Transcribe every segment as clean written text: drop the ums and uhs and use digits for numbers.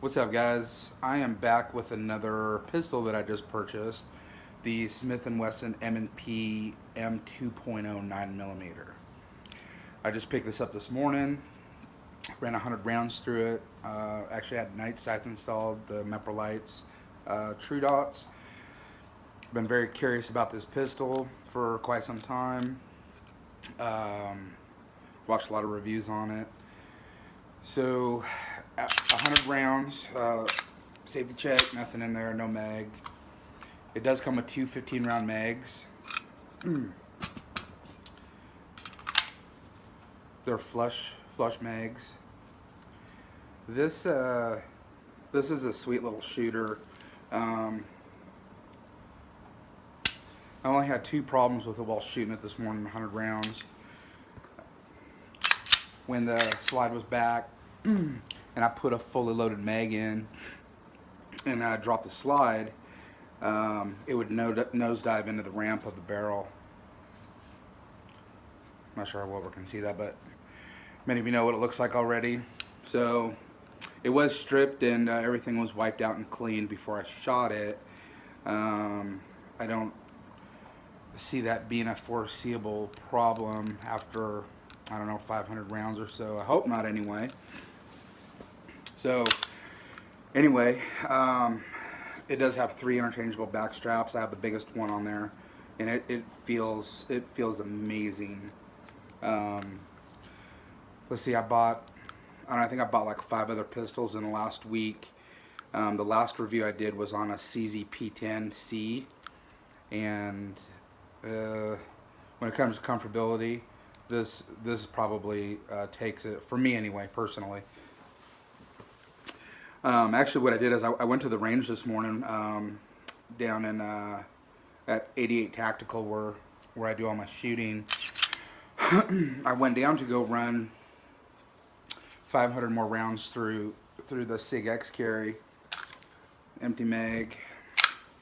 What's up, guys? I am back with another pistol that I just purchased, the Smith & Wesson M&P M2.0 9mm. I just picked this up this morning, ran 100 rounds through it, actually had night sights installed, the Mepper lights, True Dots. Been very curious about this pistol for quite some time. Watched a lot of reviews on it. So, 100 rounds, safety check, nothing in there, no mag. It does come with two 15-round mags. They're flush mags. This is a sweet little shooter. I only had two problems with it while shooting it this morning, 100 rounds. When the slide was back, and I put a fully loaded mag in, and I dropped the slide, it would nosedive into the ramp of the barrel. I'm not sure how well we can see that, but many of you know what it looks like already. So it was stripped and everything was wiped out and cleaned before I shot it. I don't see that being a foreseeable problem after, I don't know, 500 rounds or so. I hope not, anyway. So anyway, it does have three interchangeable back straps. I have the biggest one on there, and it feels amazing. Let's see, I think I bought like 5 other pistols in the last week. The last review I did was on a CZ P10C, and when it comes to comfortability, this probably takes it, for me anyway, personally. Actually, what I did is I went to the range this morning, down in at 88 Tactical, where I do all my shooting. I went down to go run 500 more rounds through the SIG X carry, empty mag,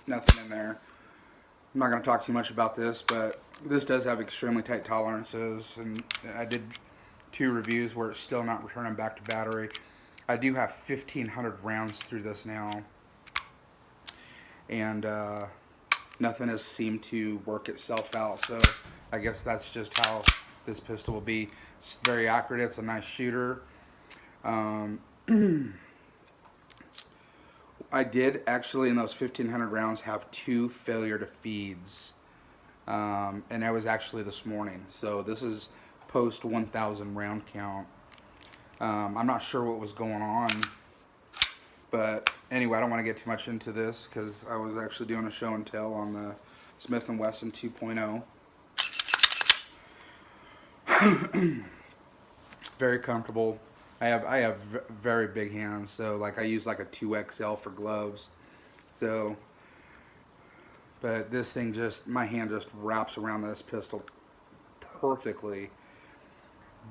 nothing in there. I'm not going to talk too much about this, but this does have extremely tight tolerances, and I did 2 reviews where it's still not returning back to battery. I do have 1,500 rounds through this now, and nothing has seemed to work itself out, so I guess that's just how this pistol will be. It's very accurate, it's a nice shooter. I did actually, in those 1,500 rounds, have 2 failure to feeds, and that was actually this morning. So this is post 1,000 round count. I'm not sure what was going on, but anyway, I don't want to get too much into this because I was actually doing a show and tell on the Smith & Wesson 2.0. Very comfortable. I have very big hands, so like I use like a 2XL for gloves. So, but this thing just, my hand just wraps around this pistol perfectly.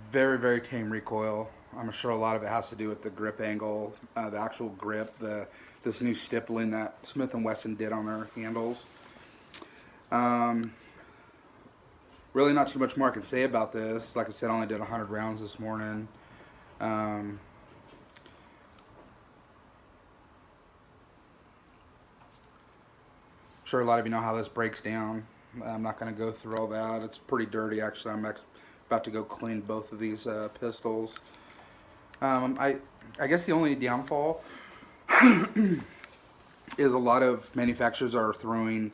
Very, very tame recoil. I'm sure a lot of it has to do with the grip angle, the actual grip, this new stippling that Smith & Wesson did on their handles. Really not too much more I can say about this. Like I said, I only did 100 rounds this morning. I'm sure a lot of you know how this breaks down. I'm not going to go through all that. It's pretty dirty, actually. I'm about to go clean both of these pistols. I guess the only downfall is a lot of manufacturers are throwing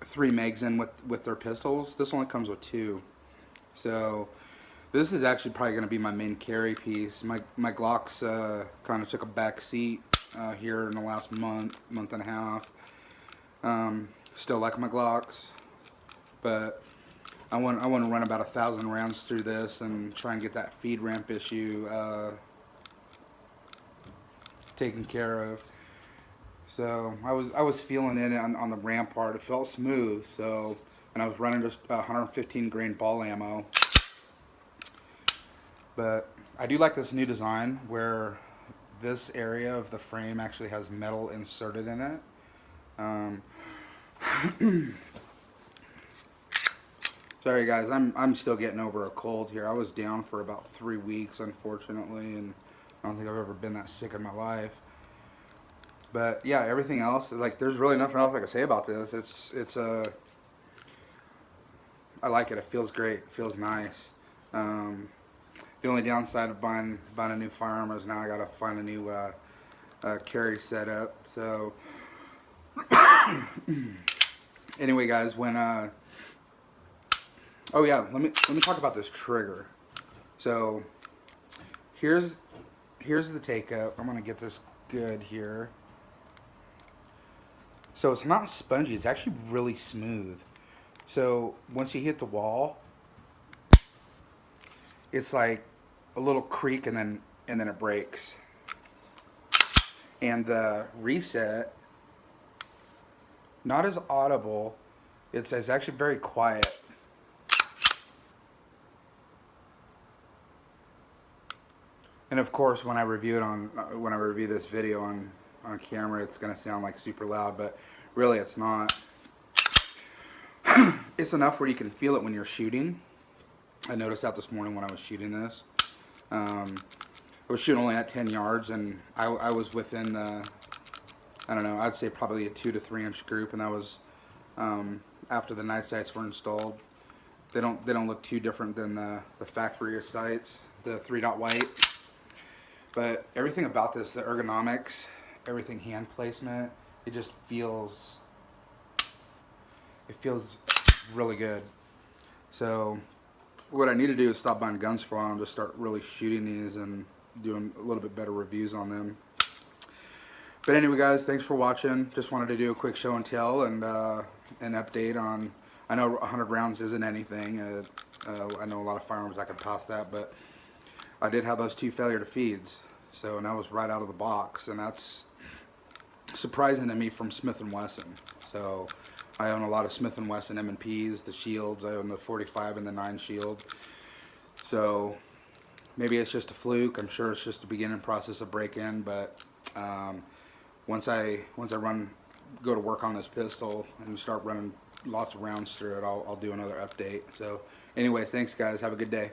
3 mags in with their pistols. This only comes with 2. So this is actually probably going to be my main carry piece. My Glocks kind of took a back seat here in the last month and a half. Still like my Glocks, but I want to run about 1,000 rounds through this and try and get that feed ramp issue taken care of. So I was feeling it on the ramp part. It felt smooth. So, and I was running just 115 grain ball ammo. But I do like this new design where this area of the frame actually has metal inserted in it. Sorry guys, I'm still getting over a cold here. I was down for about 3 weeks, unfortunately, and I don't think I've ever been that sick in my life. But yeah, everything else, like, there's really nothing else I can say about this. I like it. It feels great. It feels nice. The only downside of buying a new firearm is now I gotta find a new carry setup. So anyway, guys, when oh yeah, let me talk about this trigger. So here's the take up. I'm gonna get this good here. So it's not spongy. It's actually really smooth. So once you hit the wall, it's like a little creak, and then it breaks. And the reset, not as audible. It's actually very quiet. And of course, when I review this video on camera, it's gonna sound like super loud, but really it's not. It's enough where you can feel it when you're shooting. I noticed that this morning when I was shooting this. I was shooting only at 10 yards, and I was within the, I don't know, I'd say probably a 2 to 3 inch group, and that was after the night sights were installed. They don't look too different than the factory sights, the 3-dot white. But everything about this, the ergonomics, everything, hand placement, it just feels, really good. So what I need to do is stop buying guns for a while and just start really shooting these and doing a little bit better reviews on them. But anyway, guys, thanks for watching. Just wanted to do a quick show and tell and an update on, I know 100 rounds isn't anything. I know a lot of firearms that could pass that, but I did have those 2 failure to feeds. So, and that was right out of the box, and that's surprising to me from Smith & Wesson. So I own a lot of Smith & Wesson M&Ps, the shields. I own the 45 and the 9 shield. So maybe it's just a fluke. I'm sure it's just the beginning process of break-in, but once I go to work on this pistol and start running lots of rounds through it, I'll do another update. So anyways, thanks guys. Have a good day.